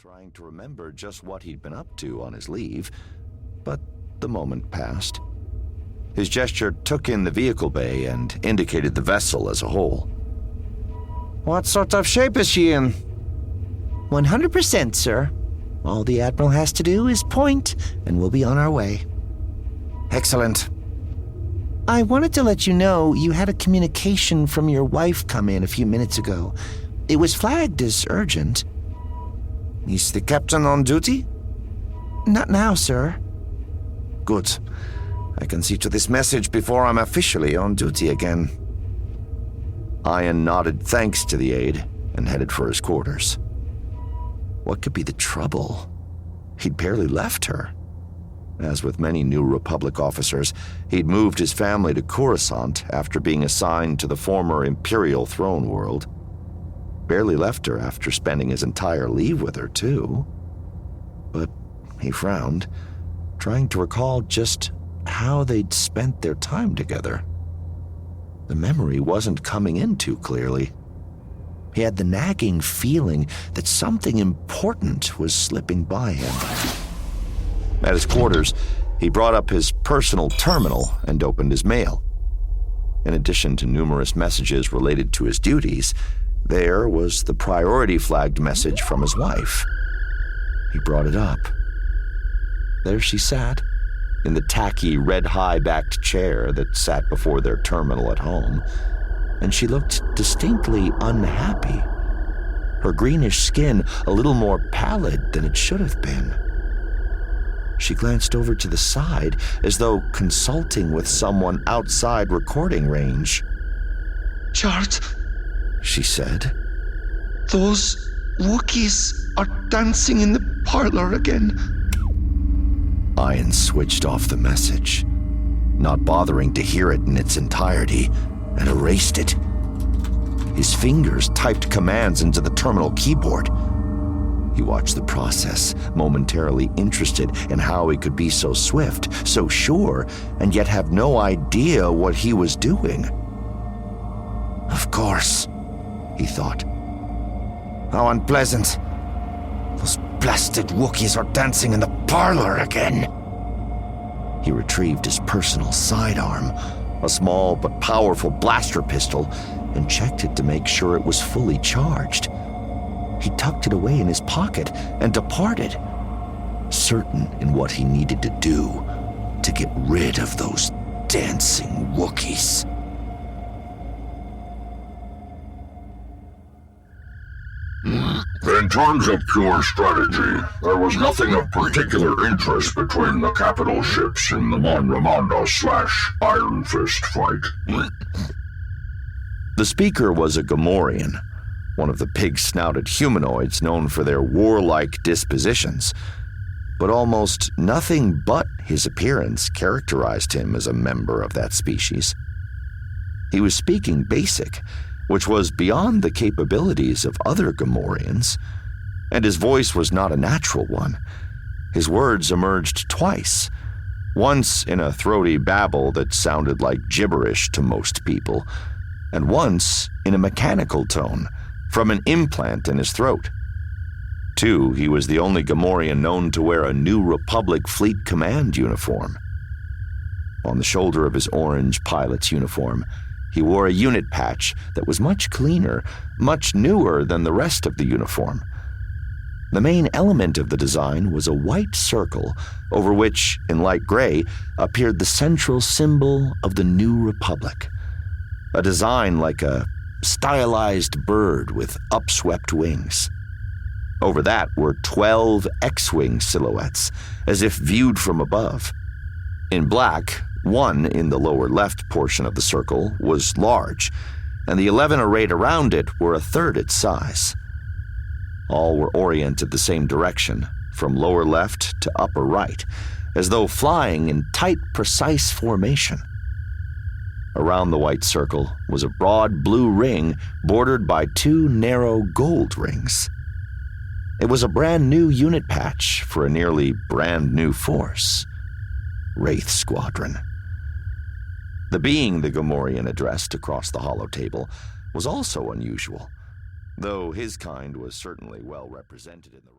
trying to remember just what he'd been up to on his leave, but the moment passed. His gesture took in the vehicle bay and indicated the vessel as a whole. What sort of shape is she in? 100%, sir. All the Admiral has to do is point, and we'll be on our way. Excellent. I wanted to let you know you had a communication from your wife come in a few minutes ago. It was flagged as urgent. Is the captain on duty? Not now, sir. Good. I can see to this message before I'm officially on duty again. Ian nodded thanks to the aide and headed for his quarters. What could be the trouble? He'd barely left her. As with many New Republic officers, he'd moved his family to Coruscant after being assigned to the former Imperial throne world. Barely left her after spending his entire leave with her, too. But he frowned, trying to recall just how they'd spent their time together. The memory wasn't coming in too clearly. He had the nagging feeling that something important was slipping by him. At his quarters, he brought up his personal terminal and opened his mail. In addition to numerous messages related to his duties, there was the priority-flagged message from his wife. He brought it up. There she sat, in the tacky red high-backed chair that sat before their terminal at home, and she looked distinctly unhappy, her greenish skin a little more pallid than it should have been. She glanced over to the side as though consulting with someone outside recording range. "Chart," she said. "Those Wookiees are dancing in the parlor again." Ian switched off the message, not bothering to hear it in its entirety, and erased it. His fingers typed commands into the terminal keyboard. He watched the process, momentarily interested in how he could be so swift, so sure, and yet have no idea what he was doing. Of course, he thought. How unpleasant. Those blasted Wookiees are dancing in the parlor again. He retrieved his personal sidearm, a small but powerful blaster pistol, and checked it to make sure it was fully charged. He tucked it away in his pocket and departed, certain in what he needed to do to get rid of those dancing Wookiees. In terms of pure strategy, there was nothing of particular interest between the capital ships in the Mon Ramonda/Iron Fist fight. The speaker was a Gamorrean, one of the pig-snouted humanoids known for their warlike dispositions, but almost nothing but his appearance characterized him as a member of that species. He was speaking Basic, which was beyond the capabilities of other Gamorreans, and his voice was not a natural one. His words emerged twice, once in a throaty babble that sounded like gibberish to most people, and once in a mechanical tone from an implant in his throat. Two, he was the only Gamorrean known to wear a New Republic Fleet Command uniform. On the shoulder of his orange pilot's uniform, he wore a unit patch that was much cleaner, much newer than the rest of the uniform. The main element of the design was a white circle over which, in light gray, appeared the central symbol of the New Republic, a design like a stylized bird with upswept wings. Over that were 12 X-wing silhouettes, as if viewed from above. In black, one in the lower left portion of the circle was large, and the 11 arrayed around it were a third its size. All were oriented the same direction, from lower left to upper right, as though flying in tight, precise formation. Around the white circle was a broad blue ring bordered by two narrow gold rings. It was a brand new unit patch for a nearly brand new force, Wraith Squadron. The being the Gamorrean addressed across the hollow table was also unusual, though his kind was certainly well represented in the